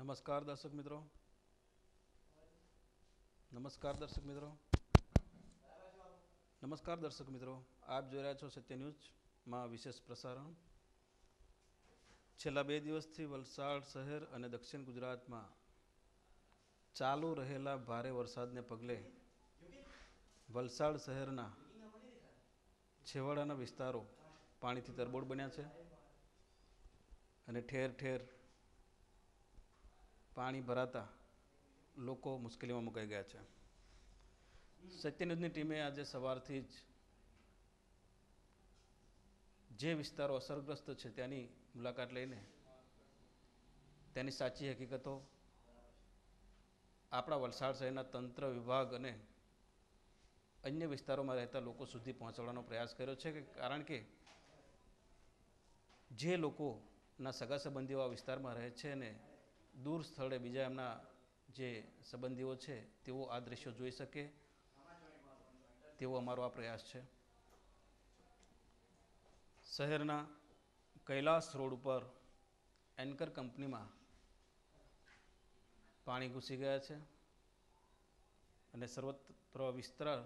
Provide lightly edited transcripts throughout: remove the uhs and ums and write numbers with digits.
નમસ્કાર દર્શક મિત્રો. નમસ્કાર દર્શક મિત્રો. નમસ્કાર દર્શક મિત્રો. આપ જોઈ રહ્યા છો સત્ય ન્યૂઝમાં વિશેષ પ્રસારણ. છેલ્લા 2 દિવસથી વલસાડ શહેર અને દક્ષિણ ગુજરાતમાં ચાલુ રહેલા ભારે વરસાદને પગલે વલસાડ શહેરના છેવાડાના વિસ્તારો પાણીથી તરબોળ બન્યા છે અને ઠેર ઠેર પાણી ભરાતા લોકો મુશ્કેલીમાં મુકાઈ ગયા છે. સત્ય ન્યૂઝની ટીમે આજે સવારથી જે વિસ્તારો અસરગ્રસ્ત છે ત્યાંની મુલાકાત લઈને તેની સાચી હકીકતો આપણા વલસાડ શહેરના તંત્ર વિભાગ અને અન્ય વિસ્તારોમાં રહેતા લોકો સુધી પહોંચાડવાનો પ્રયાસ કર્યો છે, કારણ કે જે લોકોના સગા સંબંધીઓ આ વિસ્તારમાં રહે છે અને દૂર સ્થળે બીજા એમના જે સંબંધીઓ છે તેઓ આ દ્રશ્યો જોઈ શકે તેવો અમારો આ પ્રયાસ છે. શહેરના કૈલાસ રોડ ઉપર એન્કર કંપનીમાં પાણી ઘૂસી ગયા છે અને સર્વત્ર વિસ્તાર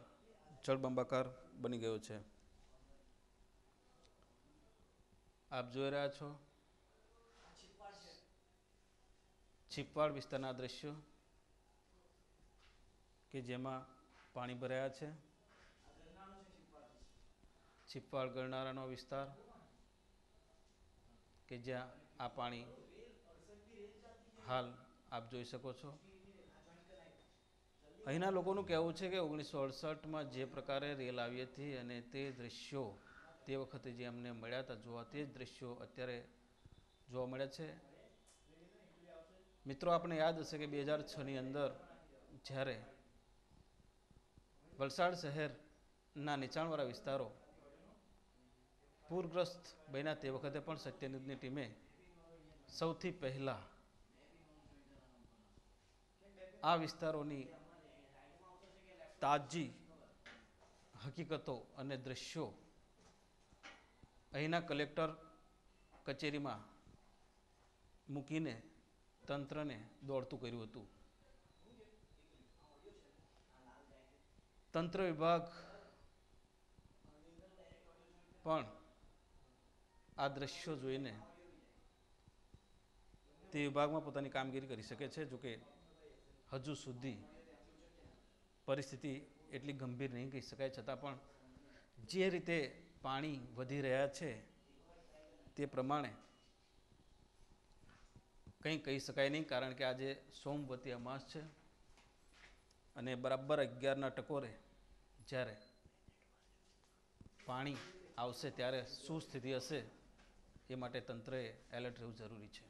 જળબંબાકાર બની ગયો છે. આપ જોઈ રહ્યા છો છીપવાડ વિસ્તારના દ્રશ્યો કે જેમાં પાણી ભરાયા છે. છીપવાડ ગરનાળાનો વિસ્તાર કે જ્યાં આ પાણી હાલ આપ જોઈ શકો છો. અહીંના લોકોનું કહેવું છે કે 1968માં જે પ્રકારે રેલ આવી હતી અને તે દ્રશ્યો તે વખતે જે અમને મળ્યા હતા જોવા, તે જ દ્રશ્યો અત્યારે જોવા મળ્યા છે. મિત્રો, આપણે યાદ હશે કે 2006ની અંદર જ્યારે વલસાડ શહેરના નીચાણવાળા વિસ્તારો પૂરગ્રસ્ત બન્યા તે વખતે પણ સત્ય ન્યૂઝની ટીમે સૌથી પહેલા આ વિસ્તારોની તાજી હકીકતો અને દ્રશ્યો અહીંના કલેક્ટર કચેરીમાં મૂકીને તંત્રને દોડતું કર્યું હતું. તંત્ર વિભાગ પણ આ દ્રશ્યો જોઈને તે વિભાગમાં પોતાની કામગીરી કરી શકે છે. જોકે હજુ સુધી પરિસ્થિતિ એટલી ગંભીર નહીં કહી શકાય, છતાં પણ જે રીતે પાણી વધી રહ્યા છે તે પ્રમાણે કંઈ કહી શકાય નહીં, કારણ કે આજે સોમવતી અમાસ છે અને બરાબર 11ના ટકોરે જ્યારે પાણી આવશે ત્યારે શું સ્થિતિ હશે એ માટે તંત્રએ એલર્ટ રહેવું જરૂરી છે.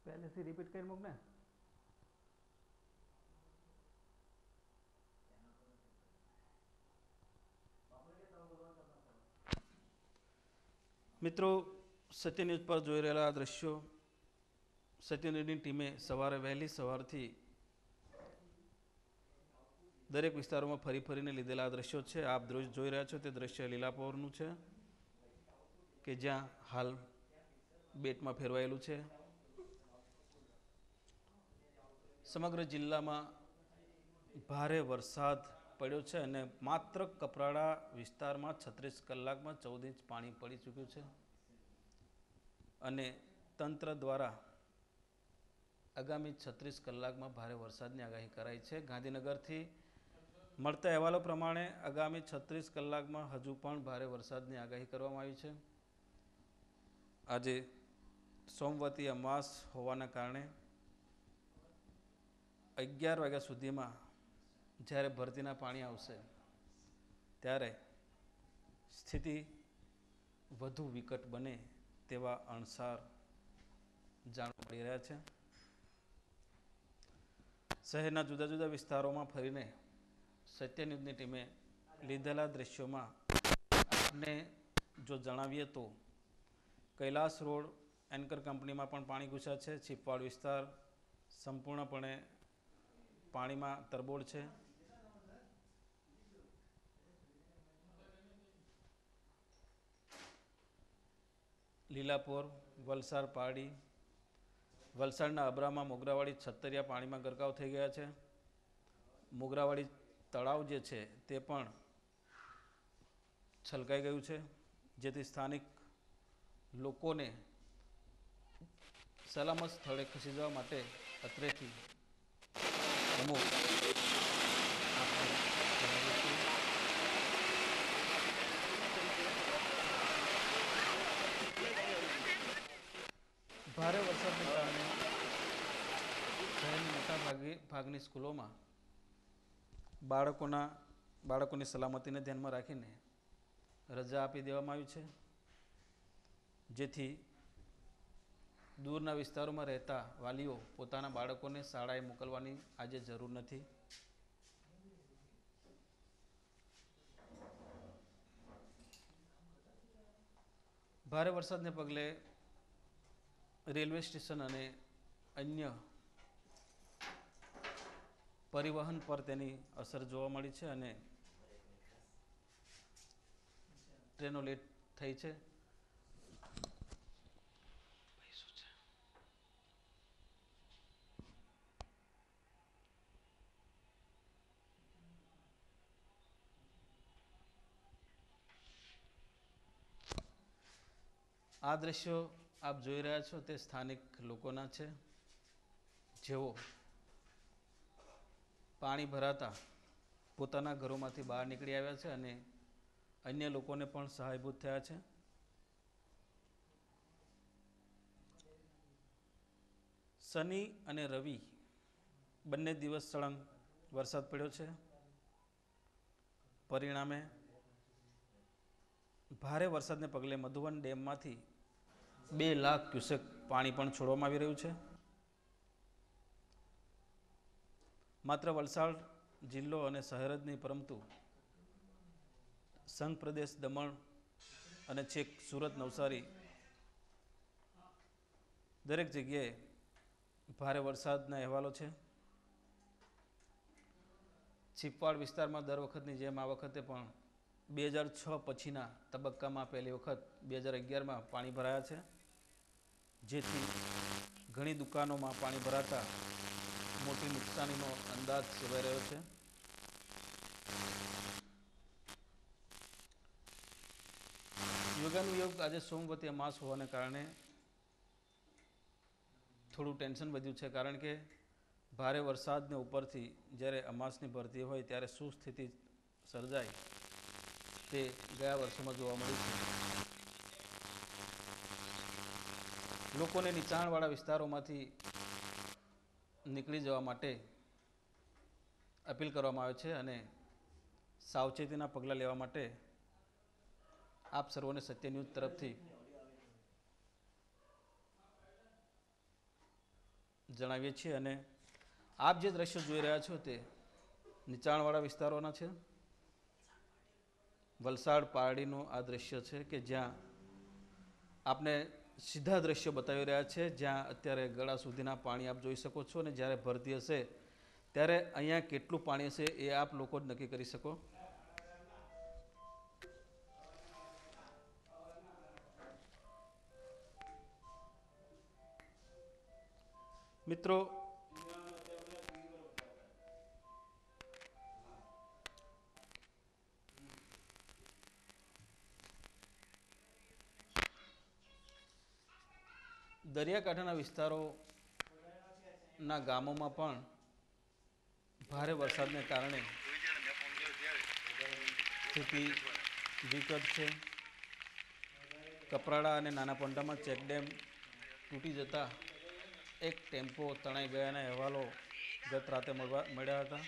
પહેલેથી રિપીટ કરી મૂક ને. મિત્રો, સત્ય ન્યૂઝ પર જોઈ રહેલા દ્રશ્યો સત્ય ન્યૂઝની ટીમે સવારે વહેલી સવારથી દરેક વિસ્તારોમાં ફરી ફરીને લીધેલા દ્રશ્યો છે. આપ જોઈ રહ્યા છો તે દ્રશ્ય લીલાપોરનું છે કે જ્યાં હાલ બેટમાં ફેરવાયેલું છે. સમગ્ર જિલ્લામાં ભારે વરસાદ પડ્યો છે અને માત્ર કપરાડા વિસ્તારમાં 36 કલાકમાં 14 ઇંચ પાણી પડી ચૂક્યું છે અને તંત્ર દ્વારા આગામી 36 કલાકમાં ભારે વરસાદની આગાહી કરાઈ છે. ગાંધીનગરથી મળતા અહેવાલો પ્રમાણે આગામી 36 કલાકમાં હજુ પણ ભારે વરસાદની આગાહી કરવામાં આવી છે. આજે સોમવતી અમાસ હોવાના કારણે 11 વાગ્યા સુધીમાં જ્યારે ભરતીના પાણી આવશે ત્યારે સ્થિતિ વધુ વિકટ બને તેવા અણસાર જાણવા મળી રહ્યા છે. શહેરના જુદા જુદા વિસ્તારોમાં ફરીને સત્ય ન્યૂઝની ટીમે લીધેલા દ્રશ્યોમાં આપને જો જણાવીએ તો કૈલાસ રોડ એન્કર કંપનીમાં પણ પાણી ઘૂસ્યા છે. છીપવાડ વિસ્તાર સંપૂર્ણપણે પાણીમાં તરબોળ છે. લીલાપોર, વલસાડ, પારડી, વલસાડના અબ્રામાં મોગરાવાડી છત્તરિયા પાણીમાં ગરકાવ થઈ ગયા છે. મોગરાવાડી તળાવ જે છે તે પણ છલકાઈ ગયું છે, જેથી સ્થાનિક લોકોને સલામત સ્થળે ખસી જવા માટે અત્રેથી અમુક ભારે વરસાદને કારણે શહેરની મોટા ભાગની સ્કૂલોમાં બાળકોની સલામતીને ધ્યાનમાં રાખીને રજા આપી દેવામાં આવી છે, જેથી દૂરના વિસ્તારોમાં રહેતા વાલીઓ પોતાના બાળકોને શાળાએ મોકલવાની આજે જરૂર નથી. ભારે વરસાદને પગલે રેલવે સ્ટેશન અને અન્ય પરિવહન પર તેની અસર જોવા મળી છે અને ટ્રેનો લેટ થઈ છે. આ દ્રશ્યો આપ જોઈ રહ્યા છો તે સ્થાનિક લોકોના છે, જેઓ પાણી ભરાતા પોતાના ઘરોમાંથી બહાર નીકળી આવ્યા છે અને અન્ય લોકોને પણ સહાયભૂત થયા છે. શનિ અને રવિ બંને દિવસ સળંગ વરસાદ પડ્યો છે. પરિણામે ભારે વરસાદને પગલે મધુવન ડેમમાંથી 2 લાખ ક્યુસેક પાણી પણ છોડવામાં આવી રહ્યું છે. માત્ર વલસાડ જિલ્લો અને શહેર જ નહીં, પરંતુ સંઘ પ્રદેશ દમણ અને છેક સુરત, નવસારી દરેક જગ્યાએ ભારે વરસાદના અહેવાલો છે. છીપવાડ વિસ્તારમાં દર વખતની જેમ આ વખતે પણ 2006 પછીના તબક્કામાં પહેલી વખત 2011માં પાણી ભરાયા છે, જેથી ઘણી દુકાનોમાં પાણી ભરાતા મોટી નુકસાનીનો અંદાજ સેવાઈ રહ્યો છે. યોગાનુયોગ આજે સોમવતી અમાસ હોવાને કારણે થોડું ટેન્શન વધ્યું છે, કારણ કે ભારે વરસાદને ઉપરથી જ્યારે અમાસની ભરતી હોય ત્યારે શું સ્થિતિ સર્જાય તે ગયા વર્ષોમાં જોવા મળી છે. લોકોને નીચાણવાળા વિસ્તારોમાંથી નીકળી જવા માટે અપીલ કરવામાં આવે છે અને સાવચેતીના પગલાં લેવા માટે આપ સર્વોને સત્ય ન્યૂઝ તરફથી જણાવીએ છીએ. અને આપ જે દ્રશ્યો જોઈ રહ્યા છો તે નીચાણવાળા વિસ્તારોના છે. વલસાડ પારડીનું આ દ્રશ્ય છે કે જ્યાં આપને સીધા દ્રશ્યો બતાવી રહ્યા છે, જ્યાં અત્યારે ગળા સુધીના પાણી આપ જોઈ શકો છો, અને જ્યારે ભરતી હશે ત્યારે અહીંયા કેટલું પાણી હશે એ આપ લોકો જ નક્કી કરી શકો. મિત્રો, દરિયાકાંઠાના વિસ્તારોના ગામોમાં પણ ભારે વરસાદને કારણે સ્થિતિ વિકટ છે. કપરાડા અને નાના પોંડામાં ચેકડેમ તૂટી જતા એક ટેમ્પો તણાઈ ગયાના અહેવાલો ગત રાતે મળ્યા હતા.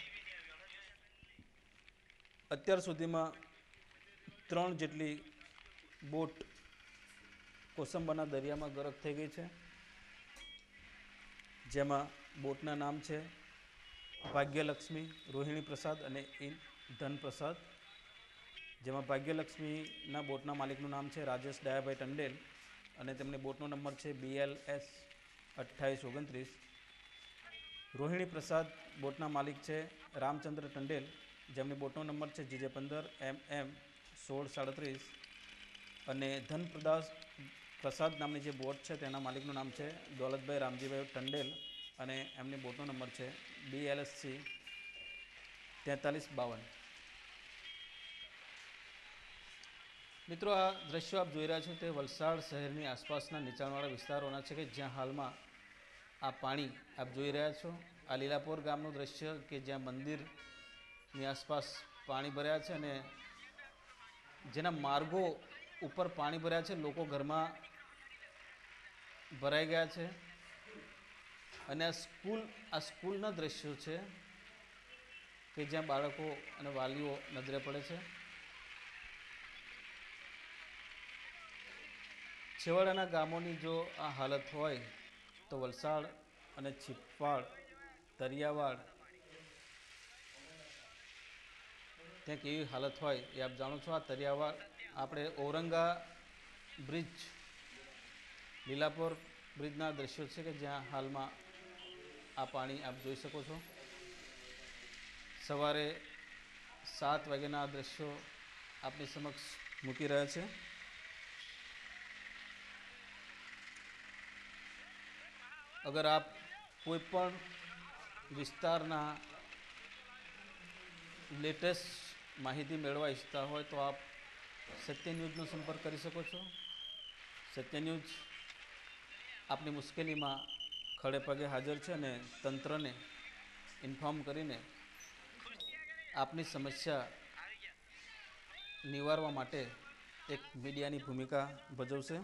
અત્યાર સુધીમાં 3 જેટલી બોટ કોસંબાના દરિયામાં ગરક થઈ ગઈ છે, જેમાં બોટના નામ છે ભાગ્યલક્ષ્મી, રોહિણી પ્રસાદ અને ધનપ્રસાદ. જેમાં ભાગ્યલક્ષ્મીના બોટના માલિકનું નામ છે રાજેશ ડાયાભાઈ ટંડેલ અને તેમની બોટનો નંબર છે BLS 2829. રોહિણી પ્રસાદ બોટના માલિક છે રામચંદ્ર ટંડેલ, જેમની બોટનો નંબર છે JJ 15 MM 1637. અને પ્રસાદ નામની જે બોટ છે તેના માલિકનું નામ છે દોલતભાઈ રામજીભાઈ ટંડેલ અને એમની બોટનો નંબર છે BLSC 4352. મિત્રો, આ દ્રશ્યો આપ જોઈ રહ્યા છો તે વલસાડ શહેરની આસપાસના નીચાણવાળા વિસ્તારોના છે કે જ્યાં હાલમાં આ પાણી આપ જોઈ રહ્યા છો. આ લીલાપોર ગામનું દ્રશ્ય કે જ્યાં મંદિરની આસપાસ પાણી ભર્યા છે અને જેના માર્ગો ઉપર પાણી ભર્યા છે, લોકો ઘરમાં ભરાઈ ગયા છે. અને આ સ્કૂલના દ્રશ્યો છે કે જ્યાં બાળકો અને વાલીઓ નજરે પડે છે. છેવાડાના ગામોની જો આ હાલત હોય તો વલસાડ અને છીપાડ, તરિયાવાડ ત્યાં કેવી હાલત હોય એ આપ જાણો છો. આ તરિયાવાડ આપણે ઔરંગા બ્રિજ, લીલાપોર બ્રિજના દ્રશ્યો છે કે જ્યાં હાલમાં આ પાણી આપ જોઈ શકો છો. સવારે 7 વાગ્યાના આ દ્રશ્યો આપની સમક્ષ મૂકી રહ્યા છે. અગર આપ કોઈ પણ વિસ્તારના લેટેસ્ટ માહિતી મેળવવા ઈચ્છતા હોય તો આપ સત્ય ન્યૂઝનો સંપર્ક કરી શકો છો. સત્ય ન્યૂઝ આપની મુશ્કેલીમાં ખડે પગે હાજર છે અને તંત્રને ઇન્ફોર્મ કરીને આપની સમસ્યા નિવારવા માટે એક મીડિયાની ભૂમિકા ભજવશે.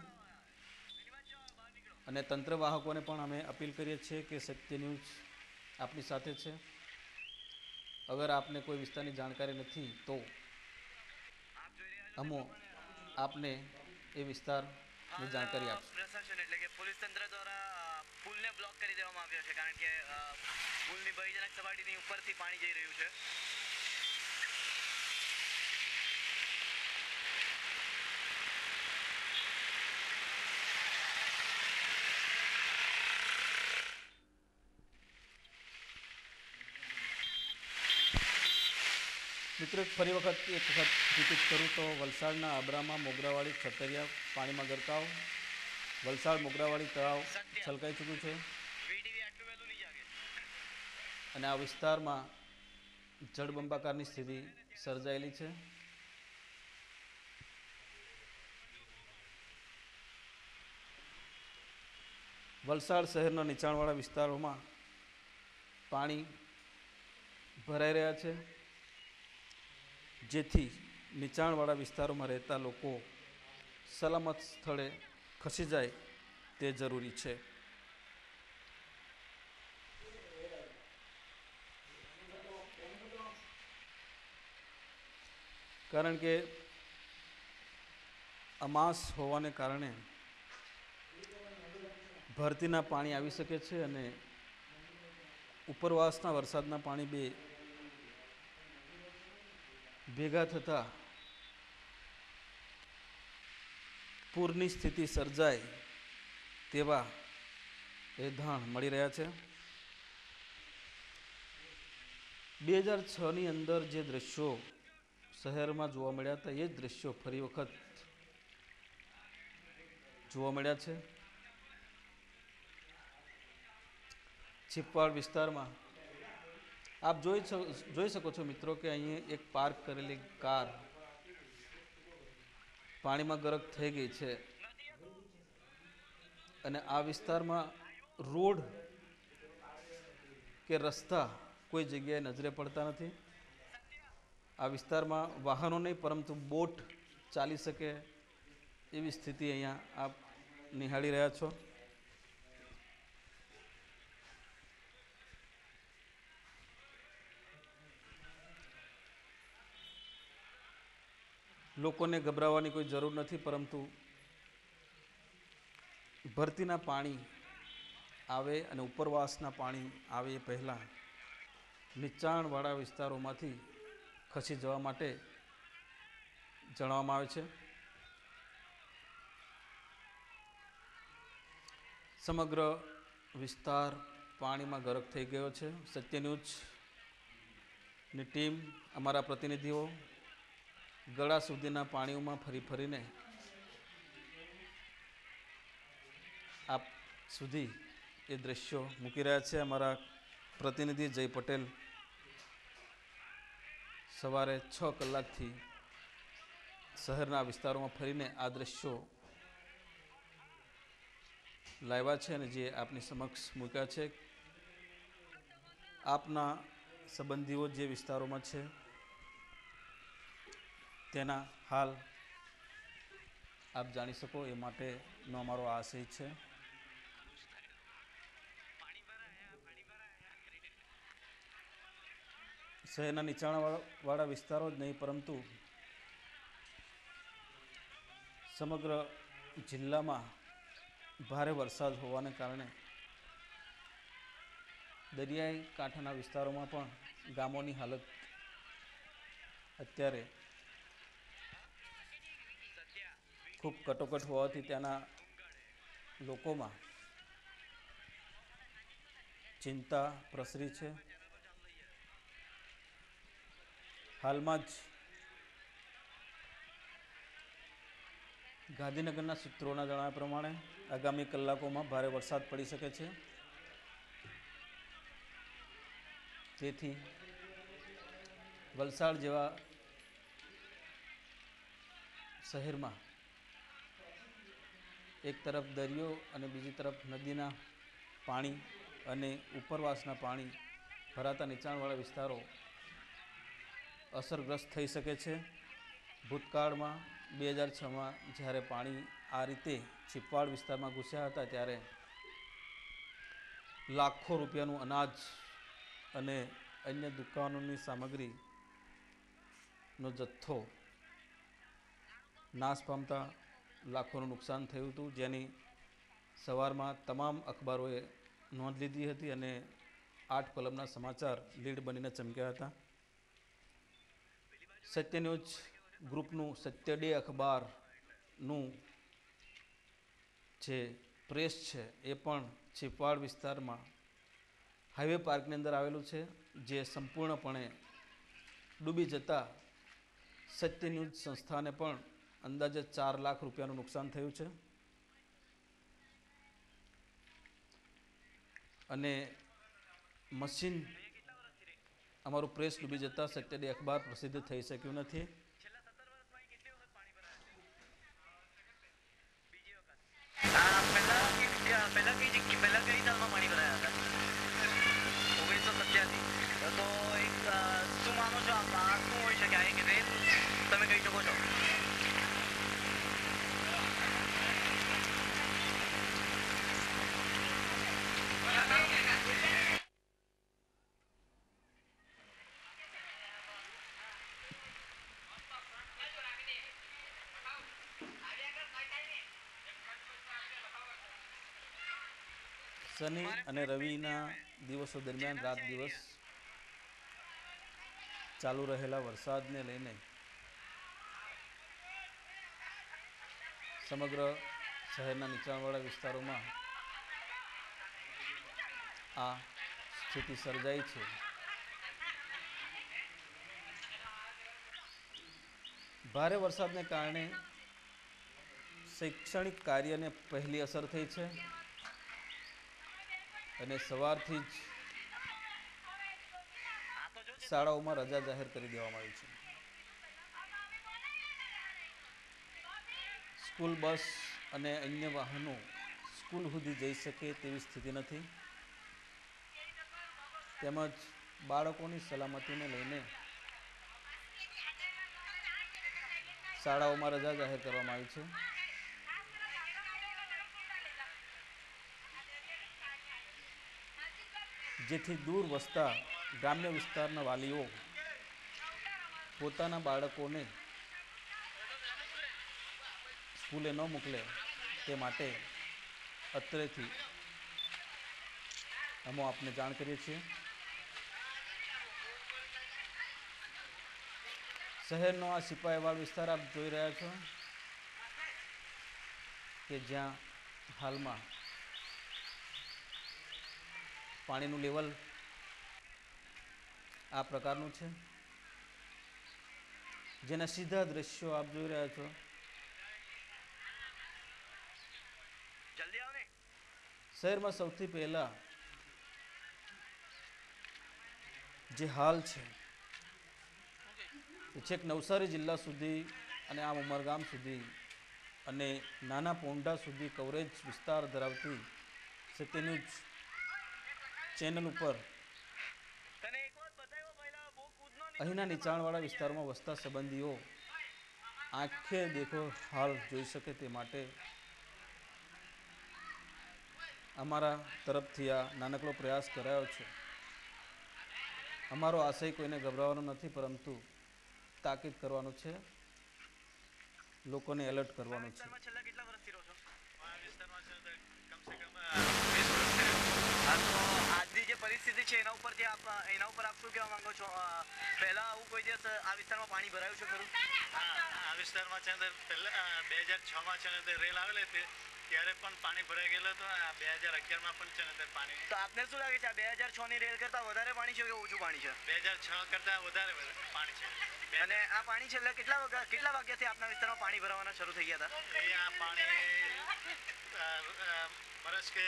અને તંત્રવાહકોને પણ અમે અપીલ કરીએ છીએ કે સત્ય ન્યૂઝ આપની સાથે છે. અગર આપને કોઈ વિસ્તારની જાણકારી નથી તો અમો આપને એ વિસ્તારની જાણકારી આપશે. પ્રશાસન એટલે કે પોલીસ તંત્ર દ્વારા પુલને બ્લોક કરી દેવામાં આવ્યો છે, કારણ કે પુલની ભયજનક સપાટીની ઉપરથી પાણી જઈ રહ્યું છે. મિત્રો, ફરી વખત રિપીટ કરું તો વલસાડના આબરામાં મોગરાવાડી છતરિયા પાણીમાં ગરકાવ. વલસાડ મોગરાવાડી તળાવ છલકાઈ ચૂક્યું છે અને આ વિસ્તારમાં જળબંબાકારની સ્થિતિ સર્જાયેલી છે. વલસાડ શહેરના નીચાણવાળા વિસ્તારોમાં પાણી ભરાઈ રહ્યા છે, જેથી નીચાણવાળા વિસ્તારોમાં રહેતા લોકો સલામત સ્થળે ખસી જાય તે જરૂરી છે. કારણ કે અમાસ હોવાને કારણે ભરતીના પાણી આવી શકે છે અને ઉપરવાસના વરસાદના પાણી ભેગા થતા પૂરની સ્થિતિ સર્જાય તેવા એધાણ મળી રહ્યા છે. 2006ની અંદર જે દ્રશ્યો શહેરમાં જોવા મળ્યા હતા એ જ દ્રશ્યો ફરી વખત જોવા મળ્યા છે. છીપવાડ વિસ્તારમાં આપ જોઈ શકો છો મિત્રો કે અહીં એક પાર્ક કરેલી કાર પાણીમાં ગરક થઈ ગઈ છે અને આ વિસ્તારમાં રોડ કે રસ્તા કોઈ જગ્યાએ નજરે પડતા નથી. આ વિસ્તારમાં વાહનો નહીં પરંતુ બોટ ચાલી શકે એવી સ્થિતિ અહીંયા આપ નિહાળી રહ્યા છો. લોકોને ગભરાવાની કોઈ જરૂર નથી, પરંતુ ભરતીના પાણી આવે અને ઉપરવાસના પાણી આવે એ પહેલાં નીચાણવાળા વિસ્તારોમાંથી ખસી જવા માટે જણાવવામાં આવે છે. સમગ્ર વિસ્તાર પાણીમાં ગરક થઈ ગયો છે. સત્ય ન્યૂઝની ટીમ, અમારા પ્રતિનિધિઓ ગળા સુધીના પાણીઓમાં ફરી ફરીને આપ સુધી એ દ્રશ્યો મૂકી રહ્યા છે. અમારા પ્રતિનિધિ જય પટેલ સવારે 6 કલાકથી શહેરના વિસ્તારોમાં ફરીને આ દ્રશ્યો લાવ્યા છે અને જે આપની સમક્ષ મૂક્યા છે. આપના સંબંધીઓ જે વિસ્તારોમાં છે તેના હાલ આપ જાણી શકો એ માટેનો અમારો આશય છે. શહેરના નીચાણવાળા વિસ્તારો જ નહીં પરંતુ સમગ્ર જિલ્લામાં ભારે વરસાદ હોવાને કારણે દરિયાઈ કાંઠાના વિસ્તારોમાં પણ ગામોની હાલત અત્યારે ખૂબ કટોકટ હોવાથી ત્યાંના લોકોમાં ચિંતા પ્રસરી છે. હાલમાં જ ગાંધીનગરના સૂત્રોના જણાવ્યા પ્રમાણે આગામી કલાકોમાં ભારે વરસાદ પડી શકે છે. તેથી વલસાડ જેવા શહેરમાં એક તરફ દરિયો અને બીજી તરફ નદીના પાણી અને ઉપરવાસના પાણી ભરાતા નીચાણવાળા વિસ્તારો અસરગ્રસ્ત થઈ શકે છે. ભૂતકાળમાં 2006માં જ્યારે પાણી આ રીતે ચીપવાડ વિસ્તારમાં ઘૂસ્યા હતા ત્યારે લાખો રૂપિયાનું અનાજ અને અન્ય દુકાનોની સામગ્રીનો જથ્થો નાશ પામતા લાખોનું નુકસાન થયું હતું, જેની સવારમાં તમામ અખબારોએ નોંધ લીધી હતી અને 8 કલમના સમાચાર લીડ બનીને ચમક્યા હતા. સત્ય ન્યૂઝ ગ્રુપનું સત્ય ડે અખબારનું જે પ્રેસ છે એ પણ ચીપવાડ વિસ્તારમાં હાઈવે પાર્કની અંદર આવેલું છે, જે સંપૂર્ણપણે ડૂબી જતા સત્ય ન્યૂઝ સંસ્થાને પણ અંદાજે 4 લાખ રૂપિયાનું નુકસાન થયું છે. અને મશીન અમારું પ્રેસ ડૂબી જતાં સત્ય ડે અખબાર પ્રસિદ્ધ થઈ શક્યું નથી. પહેલા કઈ સાલમાં પાણી ભરાયા હતા? 1987. તો એક શું માનો છો આપ, આ શું હોઈ શકે? આ એક રેલ તમે કહી શકો છો? શનિ અને રવિના દિવસો દરમિયાન રાત દિવસ ચાલુ રહેલા વરસાદને લઈને સમગ્ર શહેરના નીચાણવાળા વિસ્તારોમાં આ સ્થિતિ સર્જાઈ છે. ભારે વરસાદને કારણે શૈક્ષણિક કાર્યને પહેલી અસર થઈ છે અને સવારથી જ શાળાઓમાં રજા જાહેર કરી દેવામાં આવી છે. સ્કૂલ બસ અને અન્ય વાહનો સ્કૂલ સુધી જઈ શકે તેવી સ્થિતિ નથી, તેમજ બાળકોની સલામતીને લઈને શાળાઓમાં રજા જાહેર કરવામાં આવી છે. જેથી દૂર વસતા ગ્રામ્ય વિસ્તારના વાલીઓ પોતાના બાળકોને સ્કૂલે ન મોકલે તે માટે અત્રેથી અમે આપને જાણ કરીએ છીએ. શહેરનો આ સિપાહીવાડ વિસ્તાર આપ જોઈ રહ્યા છો કે જ્યાં હાલમાં પાણીનું લેવલ આ પ્રકારનું છે, જેના સીધા દ્રશ્યો આપ જોઈ રહ્યા છો. જલ્દી આવો ને. શહેરમાં સૌથી પહેલા જે હાલ છે એ છેક નવસારી જિલ્લા સુધી અને આમ ઉમરગામ સુધી અને નાના પોંઢા સુધી કવરેજ વિસ્તાર ધરાવતી સત્ય ન્યૂઝ ચેનલ ઉપર તને એક વાત બતાવ્યો પહેલા બહુ કૂદનો અહીંના નીચાણવાળા વિસ્તારમાં વસતા સંબંધીઓ આંખે દેખો હાલ જોઈ શકે તે માટે અમારા તરફથી આ નાનકડો પ્રયાસ કરાયો છે. અમારો આશય કોઈને ગભરાવાનો નથી, પરંતુ તાકીદ કરવાનું છે, લોકોને એલર્ટ કરવાનું છે. છેલ્લા કેટલા વર્ષથી રહો છો? આ વિસ્તારમાં છે તો કમસે કમ 20 વર્ષ થયા. હા, તો આજની જે પરિસ્થિતિ છે એના ઉપર આપ શું કહેવા માંગો છો? પહેલા આવું કોઈ દિવસ આ વિસ્તારમાં પાણી ભરાયું છે ખરું? આ વિસ્તારમાં છે ને પહેલા 2006માં છે ને તે રેલ આવેલી હતી ત્યારે પણ પાણી ભરાઈ ગયેલું હતું. 2011માં પણ છે ને તે પાણી. તો આપને શું લાગે છે, આ 2006 ની રેલ કરતા વધારે પાણી છે કે ઓછું પાણી છે? 2006 કરતાં વધારે પાણી છે. અને આ પાણી છેલ્લા કેટલા વાગ્યાથી આપના વિસ્તારમાં પાણી ભરાવાના શરૂ થઈ ગયા હતા? એ આ પાણી વર્ષ કે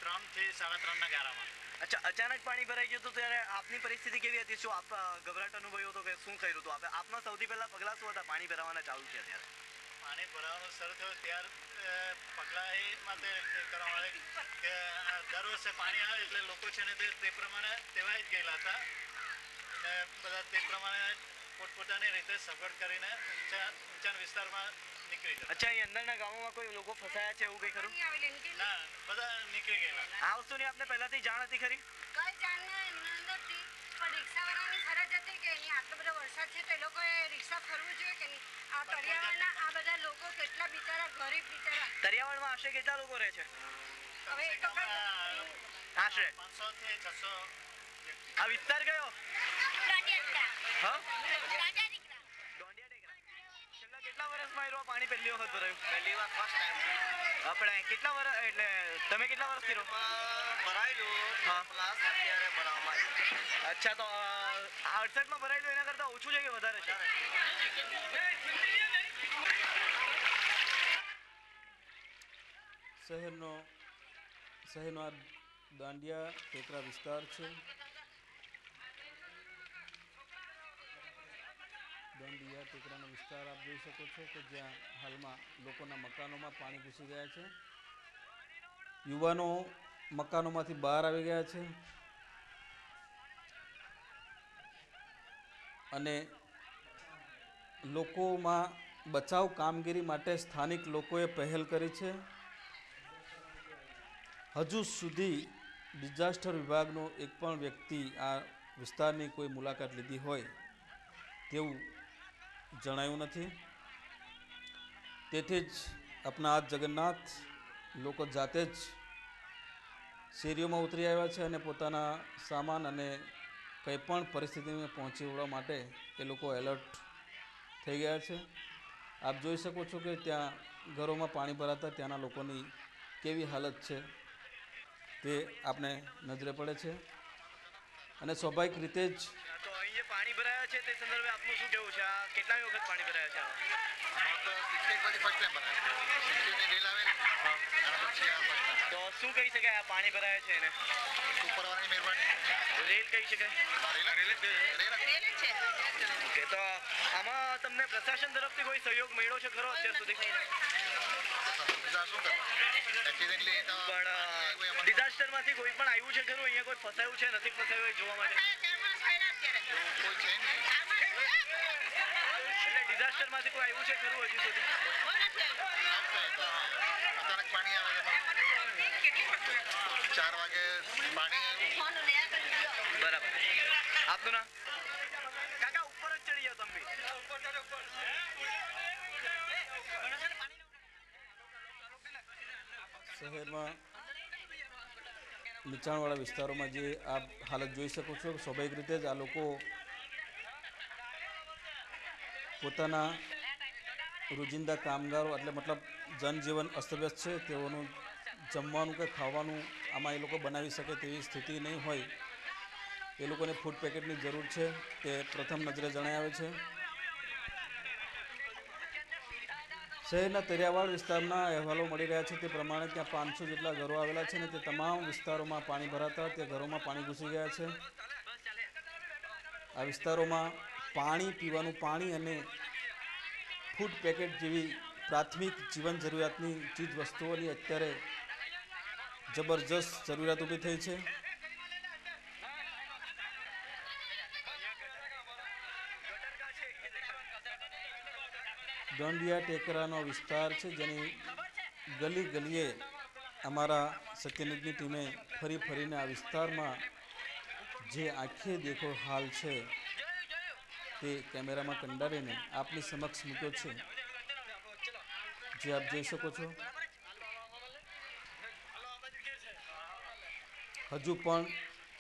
3 થી 3.5 ના ગાળામાં. અચ્છા, અચાનક પાણી ભરાઈ ગયું હતું ત્યારે આપની પરિસ્થિતિ કેવી હતી? શું આપ ગભરાટ અનુભવ્યો હતો કે શું થયું હતું? આપના સૌથી પહેલા પગલા શું હતા પાણી ભરાવાના ચાલુ છે ત્યારે? પાણી ભરાવાનું શરૂ થયું ત્યાર પગલાં એ માટે કરવા મળે કે દર વર્ષે પાણી આવે એટલે લોકો છે ને તે પ્રમાણે ટેવાઈ જ ગયેલા હતા અને બધા તે પ્રમાણે પોતપોતાની રીતે સગવડ કરીને ઊંચા વિસ્તારમાં નીકળી જતા. અચ્છા, અહીં અંદરના ગામોમાં કોઈ લોકો ફસાયા છે એવું કઈ ખરું? ના, બધા નીકળી ગયેલા. આ વસ્તુની આપને પહેલાથી જાણ હતી ખરી? કઈ જાણને નંદરથી પણ રિક્ષાવાળાની ફરજ હતી કે નહીં, આટલો બધો વરસાદ છે તો એ લોકોએ રિક્ષા ફરવું જોઈએ કે નહીં? આ તળિયાવાળના આ બધા લોકો કેટલા બિચારા ગરીબ બિચારા. તરિયાવાડમાં આશરે કેટલા લોકો રહે છે? હવે એ તો આશરે 500 થી 600. આ વિસ્તાર કયો? હા, ડોંડિયા ટેકરા. છેલ્લા કેટલા વર્ષમાં એ પાણી પહેલી વખત ભરાયું? પહેલી વાર ફર્સ્ટ ટાઈમ આપણે કેટલા વર્ષ એટલે તમે કેટલા વર્ષથી રહો? ભરાયેલું. હા. પ્લસ અત્યારે ભરાવામાં આવ્યું. અચ્છા, તો આ 68માં ભરાયેલું એના કરતાં ઓછું છે કે વધારે છે? શહેરનો આ દાંડિયા ટેકરા વિસ્તાર છે. દાંડિયા ટેકરાનો વિસ્તાર આપ જોઈ શકો છો કે જ્યાં હાલમાં લોકોના મકાનોમાં પાણી ઘૂસી ગયા છે. યુવાનો મકાનોમાંથી બહાર આવી ગયા છે અને લોકોમાં બચાવ કામગીરી માટે સ્થાનિક લોકોએ પહેલ કરી છે. હજુ સુધી ડિઝાસ્ટર વિભાગનો એક પણ વ્યક્તિ આ વિસ્તારની કોઈ મુલાકાત લીધી હોય તેવું જણાયું નથી. તેથી જ આપણા આ જગન્નાથ લોકો જાતે જ શેરીઓમાં ઉતરી આવ્યા છે અને પોતાના સામાન અને કંઈ પણ પરિસ્થિતિને પહોંચી વળવા માટે એ લોકો એલર્ટ થઈ ગયા છે. આપ જોઈ શકો છો કે ત્યાં ઘરોમાં પાણી ભરાતા ત્યાંના લોકોની કેવી હાલત છે તે આપને નજરે પડે છે અને સ્વાભાવિક રીતે જ તો અહીં જે પાણી ભરાયા છે તે સંદર્ભે આપનું શું કહેવું છે? આ કેટલા વખત પાણી ભરાયા છે? અમારે તો 68 માંથી ફર્સ્ટ ટાઈમ ભરાય. 68 ની રેલ આવેલી અને પછી આ ફર્સ્ટ ટાઈમ. તો શું કહી શકાય આ પાણી ભરાયા છે એને? ઉપરવાળાની મહેરબાની. રેલ કહી શકાય? ઓકે, તો આમાં તમને પ્રશાસન તરફથી કોઈ સહયોગ મળ્યો છે ખરો અત્યાર સુધી? શું કરવાનું? એક્સિડન્ટલી તો પણ ડિઝાસ્ટરમાંથી કોઈ પણ આવ્યું છે ખરું? અહીંયા કોઈ ફસાયું છે નથી ફસાયું એ જોવા માટે? કોઈ છે નહીં. એટલે મહારાષ્ટ્રમાંથી કોઈ આવ્યું છે ખરું હજી સુધી? અચાનક પાણી આવે છે 4 વાગે પાણી બરાબર. આપનું નામ? કાકા ઉપર જ ચડી જાઓ તમે બી. શહેરમાં નીચાણવાળા વિસ્તારોમાં જે આપ હાલત જોઈ શકો છો, સ્વાભાવિક રીતે જ આ લોકો પોતાના રોજિંદા કામગારો એટલે મતલબ જનજીવન અસ્તવ્યસ્ત છે, તેઓનું જમવાનું કે ખાવાનું આમાં એ લોકો બનાવી શકે તેવી સ્થિતિ નહીં હોય. એ લોકોને ફૂડ પેકેટની જરૂર છે તે પ્રથમ નજરે જણાય આવે છે. શહેરના તરિયાવાડ વિસ્તારના અહેવાલો મળી રહ્યા છે તે પ્રમાણે ત્યાં 500 જેટલા ઘરો આવેલા છે અને તે તમામ વિસ્તારોમાં પાણી ભરાતા તે ઘરોમાં પાણી ઘૂસી ગયા છે. આ વિસ્તારોમાં પાણી, પીવાનું પાણી અને ફૂડ પેકેટ જેવી પ્રાથમિક જીવન જરૂરિયાતની ચીજ વસ્તુઓની અત્યારે જબરજસ્ત જરૂરિયાત ઊભી થઈ છે. દોંડિયા ટેકરાનો વિસ્તાર છે, જેની ગલી ગલીએ અમારા સત્યનિધિની ટીમે ફરી ફરીને આ વિસ્તારમાં જે આંખે દેખો હાલ છે તે કેમેરામાં કંડારીને આપની સમક્ષ મૂક્યો છે, જે આપ જોઈ શકો છો. હજુ પણ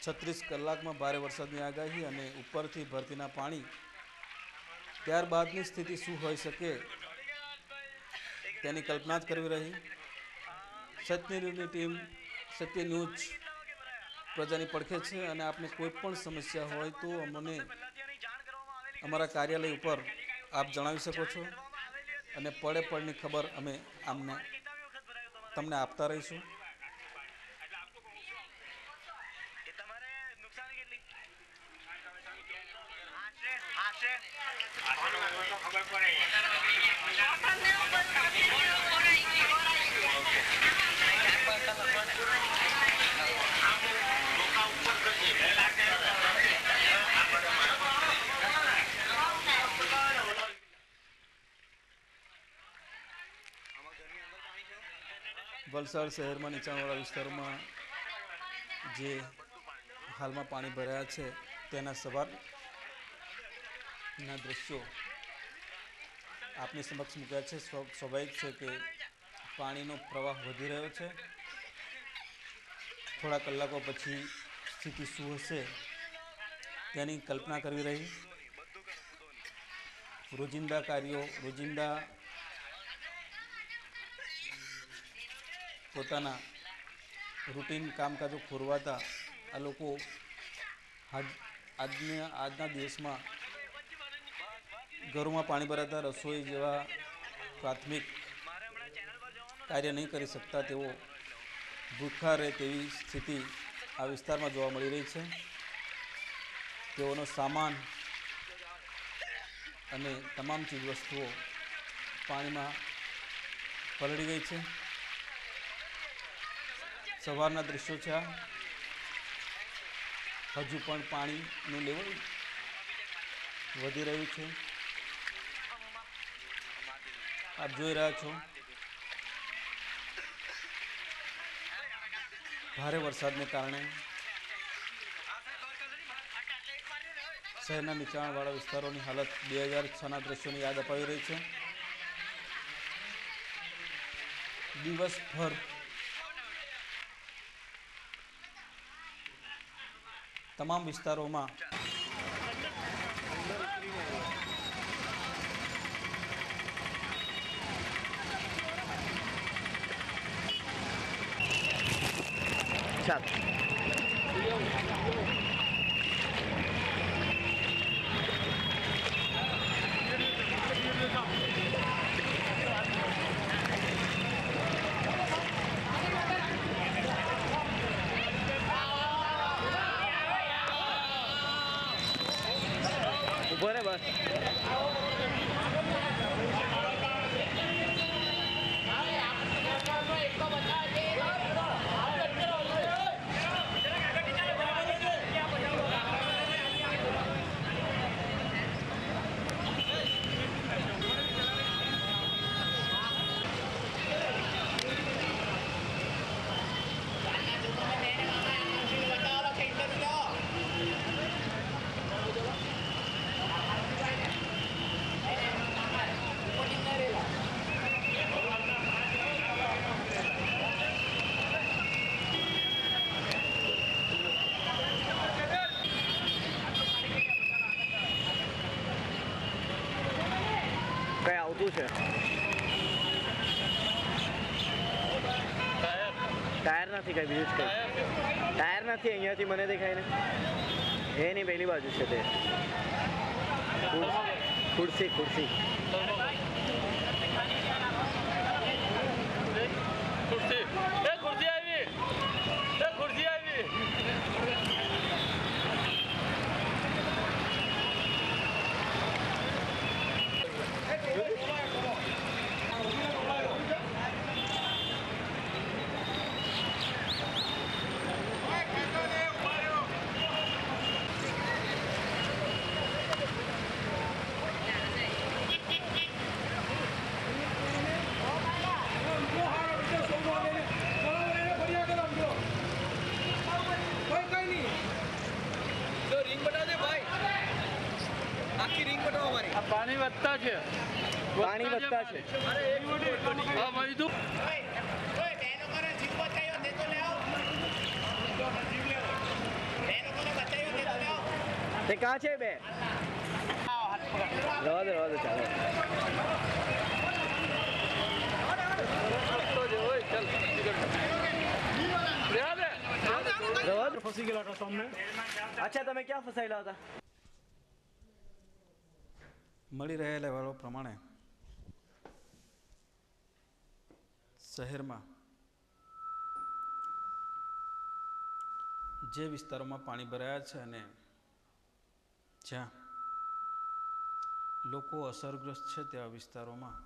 36 કલાકમાં ભારે વરસાદની આગાહી અને ઉપરથી ભરતીના પાણી. ત્યારબાદની સ્થિતિ શું હોઈ શકે તેની કલ્પના જ કરવી રહી. સત્યન્યૂઝની ટીમ સત્ય ન્યૂઝ પ્રજાની પડખે છે અને આપને કોઈ પણ સમસ્યા હોય તો અમને અમારા કાર્યાલય ઉપર આપ જણાવી શકો છો અને પડે પડની ખબર અમે તમને આપતા રહીશું. વલસાડ શહેરમાં નીચાણવાળા વિસ્તારોમાં જે હાલમાં પાણી ભરાયા છે તેના સવારના દ્રશ્યો આપની સમક્ષ મૂક્યા છે. સ્વાભાવિક છે કે પાણીનો પ્રવાહ વધી રહ્યો છે. થોડા કલાકો પછી સ્થિતિ શું હશે તેની કલ્પના કરવી રહી. રોજિંદા કાર્યો, રોજિંદા પોતાના રૂટીન કામકાજો ખોરવાતા આ લોકો આજના દિવસમાં ઘરોમાં પાણી ભરાતા રસોઈ જેવા પ્રાથમિક કાર્ય નહીં કરી શકતા તેઓ ભૂખા રહે તેવી સ્થિતિ આ વિસ્તારમાં જોવા મળી રહી છે. તેઓનો સામાન અને તમામ ચીજવસ્તુઓ પાણીમાં પલળી ગઈ છે. સવારના દૃશ્યો છે. હજુ પણ પાણીનું લેવલ વધી રહ્યું છે. આપ જોઈ રહ્યા છો ભારે વરસાદને કારણે શહેરના નીચાણવાળા વિસ્તારોની હાલત 2006ના દ્રશ્યોની યાદ અપાવી રહી છે. દિવસભર તમામ વિસ્તારોમાં ઉભો રે બસ. શું છે? ટાયર નથી કઈ, બીજું જ કઈ ટાયર નથી અહીંયાથી મને દેખાય ને. એની પેલી બાજુ છે તે ખુરશી. ખુરશી આવી. પાણી વધતા છે. હા ભાઈ તું તે કાં છે બે? રવા દો ચાલો. ફસી ગયેલા હતા તમને. અચ્છા, તમે ક્યાં ફસાયેલા હતા? મળી રહેલા અહેવાલો પ્રમાણે શહેરમાં જે વિસ્તારોમાં પાણી ભરાયા છે અને જ્યાં લોકો અસરગ્રસ્ત છે તેવા વિસ્તારોમાં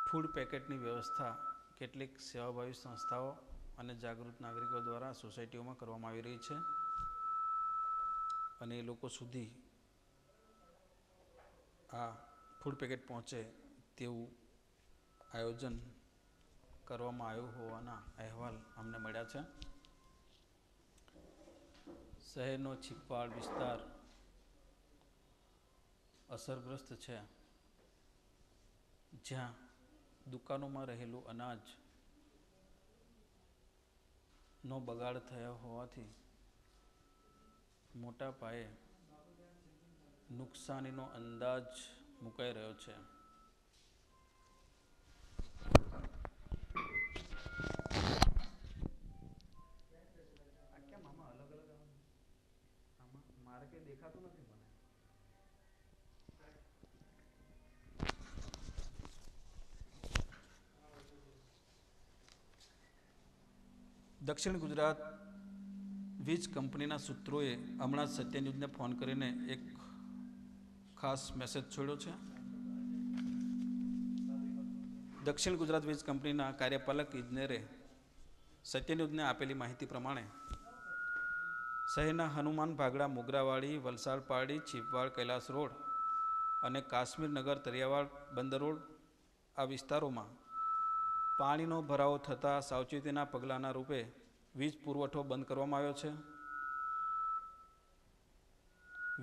ફૂડ પેકેટની વ્યવસ્થા કેટલીક સેવાભાવી સંસ્થાઓ અને જાગૃત નાગરિકો દ્વારા સોસાયટીઓમાં કરવામાં આવી રહી છે અને એ લોકો સુધી આ ફૂડ પેકેટ પહોંચે તેવું આયોજન કરવામાં આવ્યું હોવાના અહેવાલ અમને મળ્યા છે. શહેરનો છીપવાડ વિસ્તાર અસરગ્રસ્ત છે, જ્યાં દુકાનોમાં રહેલું અનાજનો બગાડ થયો હોવાથી મોટા પાયે નુકસાનીનો અંદાજ મુકાઈ રહ્યો છે. મારે કઈ દેખાતું નથી મને. દક્ષિણ ગુજરાત વીજ કંપનીના સૂત્રોએ હમણાં જ સત્ય ન્યૂઝને ફોન કરીને એક ખાસ મેસેજ છોડ્યો છે. દક્ષિણ ગુજરાત વીજ કંપનીના કાર્યપાલક ઇજનેરે સત્ય ન્યૂઝને આપેલી માહિતી પ્રમાણે શહેરના હનુમાન ભાગડા, મોગરાવાડી, વલસાડ પારડી, છીપવાડ, કૈલાસ રોડ અને કાશ્મીર નગર, તરિયાવાડ, બંદર રોડ આ વિસ્તારોમાં પાણીનો ભરાવો થતાં સાવચેતીના પગલાંના રૂપે વીજ પુરવઠો બંધ કરવામાં આવ્યો છે.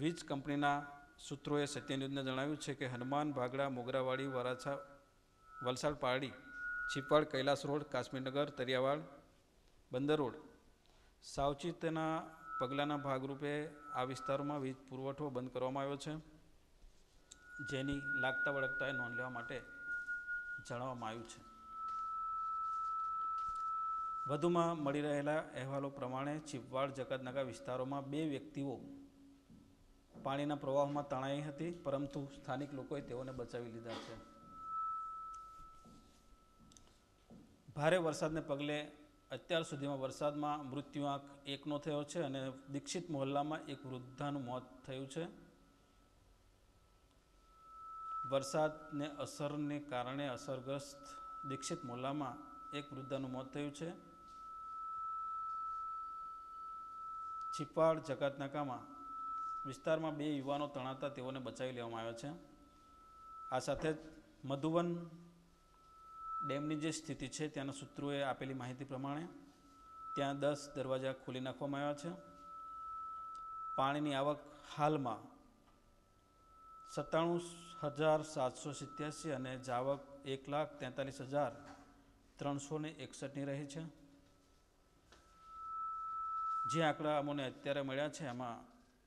વીજ કંપનીના સૂત્રોએ સત્ય ન્યૂઝને જણાવ્યું છે કે હનુમાન ભાગડા, મોગરાવાડી, વલસાડ પારડી, છીપવાડ, કૈલાસ રોડ, કાશ્મીરનગર, તરિયાવાડ, બંદર રોડ સાવચેતીના પગલાંના ભાગરૂપે આ વિસ્તારોમાં વીજ પુરવઠો બંધ કરવામાં આવ્યો છે, જેની લાગતા વળગતાએ નોંધ લેવા માટે જણાવવામાં આવ્યું છે. વધુમાં મળી રહેલા અહેવાલો પ્રમાણે છીપવાડ, જકાતનાકા વિસ્તારોમાં 2 વ્યક્તિઓ પાણીના પ્રવાહમાં તણાઈ હતી, પરંતુ સ્થાનિક લોકોએ તેઓને બચાવી લીધા છે. ભારે વરસાદને પગલે અત્યાર સુધીમાં વરસાદમાં મૃત્યુઆંક 1નો થયો છે અને દીક્ષિત મહોલ્લામાં એક વૃદ્ધાનું મોત થયું છે. વરસાદને અસરને કારણે અસરગ્રસ્ત દીક્ષિત મહોલ્લામાં એક વૃદ્ધાનું મોત થયું છે. છીપવાડ જકાતનાકામાં વિસ્તારમાં 2 યુવાનો તણાતા તેઓને બચાવી લેવામાં આવ્યા છે. આ સાથે જ મધુવન ડેમની જે સ્થિતિ છે ત્યાંના સૂત્રોએ આપેલી માહિતી પ્રમાણે ત્યાં 10 દરવાજા ખોલી નાખવામાં આવ્યા છે. પાણીની આવક હાલમાં 97,787 અને જાવક 1,43,361ની રહી છે. જે આંકડા અમને અત્યારે મળ્યા છે એમાં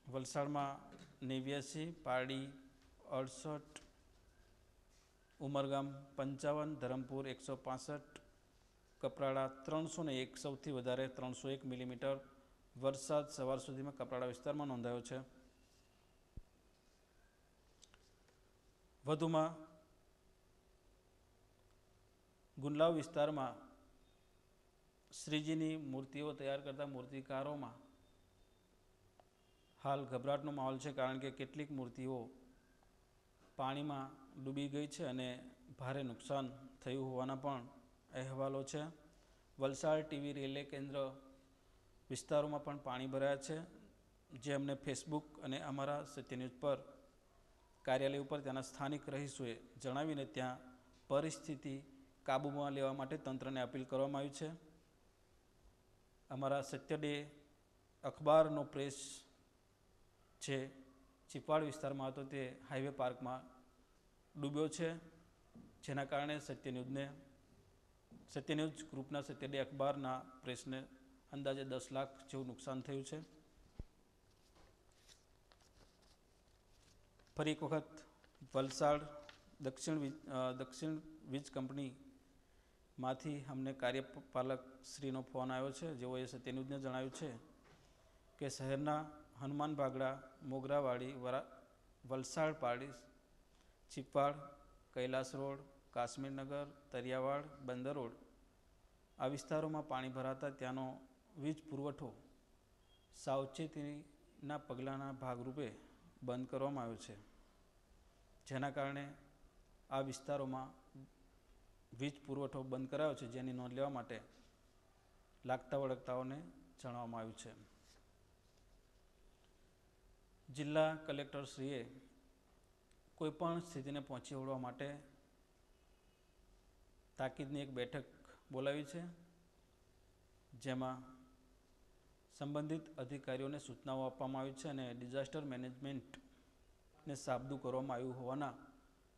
વલસાડમાં 89, પારડી 68, ઉમરગામ 55, ધરમપુર 165, કપરાડા 301, સૌથી વધારે 301 મિલીમીટર વરસાદ સવાર સુધીમાં કપરાડા વિસ્તારમાં નોંધાયો છે. વધુમાં ગુંડલાવ વિસ્તારમાં શ્રીજીની મૂર્તિઓ તૈયાર કરતા મૂર્તિકારોમાં હાલ ગભરાટનો માહોલ છે, કારણ કે કેટલીક મૂર્તિઓ પાણીમાં ડૂબી ગઈ છે અને ભારે નુકસાન થયું હોવાના પણ અહેવાલો છે. વલસાડ ટીવી રિલે કેન્દ્ર વિસ્તારોમાં પણ પાણી ભરાયા છે, જે અમને ફેસબુક અને અમારા સત્ય ન્યૂઝ પર કાર્યાલય ઉપર ત્યાંના સ્થાનિક રહીશોએ જણાવીને ત્યાં પરિસ્થિતિ કાબૂમાં લેવા માટે તંત્રને અપીલ કરવામાં આવી છે. અમારા સત્ય ડે અખબારનો પ્રેસ છે ચીપાડ વિસ્તારમાં હતો તે હાઈવે પાર્કમાં ડૂબ્યો છે, જેના કારણે સત્ય ન્યૂઝ ગ્રુપના સત્ય ડે અખબારના પ્રેસને અંદાજે 10 લાખ જેવું નુકસાન થયું છે. ફરી એક વખત વલસાડ દક્ષિણ વીજ કંપનીમાંથી અમને કાર્યપાલક શ્રીનો ફોન આવ્યો છે, જેઓએ સત્ય ન્યૂઝને જણાવ્યું છે કે શહેરના હનુમાન બાગડા, મોગરાવાડી, વલસાડ પાડી, ચીપાડ, કૈલાસ રોડ, કાશ્મીરનગર, તરિયાવાડ, બંદર રોડ આ વિસ્તારોમાં પાણી ભરાતા ત્યાંનો વીજ પુરવઠો સાવચેતીના પગલાંના ભાગરૂપે બંધ કરવામાં આવ્યો છે, જેના કારણે આ વિસ્તારોમાં વીજ પુરવઠો બંધ કરાયો છે, જેની નોંધ લેવા માટે લાગતા વળગતાઓને જણાવવામાં આવ્યું છે. જિલ્લા કલેક્ટરશ્રીએ કોઈપણ સ્થિતિને પહોંચી વળવા માટે તાકીદની એક બેઠક બોલાવી છે, જેમાં સંબંધિત અધિકારીઓને સૂચનાઓ આપવામાં આવી છે અને ડિઝાસ્ટર મેનેજમેન્ટને સાબદું કરવામાં આવ્યું હોવાના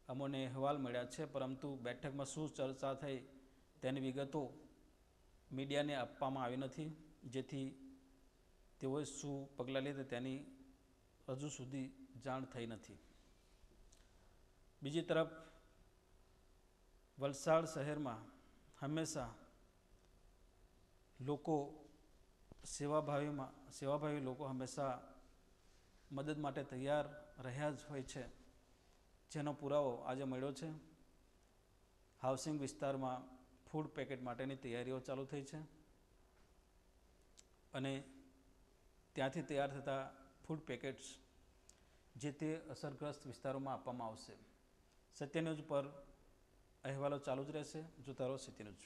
અમને અહેવાલ મળ્યા છે, પરંતુ બેઠકમાં શું ચર્ચા થઈ તેની વિગતો મીડિયાને આપવામાં આવી નથી, જેથી તેઓએ શું પગલાં લીધા તેની હજુ સુધી જાણ થઈ નથી. બીજી તરફ વલસાડ શહેરમાં હંમેશા લોકો સેવાભાવી લોકો હંમેશા મદદ માટે તૈયાર રહ્યા જ હોય છે, જેનો પુરાવો આજે મળ્યો છે. હાઉસિંગ વિસ્તારમાં ફૂડ પેકેટ માટેની તૈયારીઓ ચાલુ થઈ છે અને ત્યાંથી તૈયાર થતા ફૂડ પેકેટ્સ જે તે અસરગ્રસ્ત વિસ્તારોમાં આપવામાં આવશે. સત્ય ન્યૂઝ પર અહેવાલો ચાલુ જ રહેશે. જોતા રહો સત્ય ન્યૂઝ.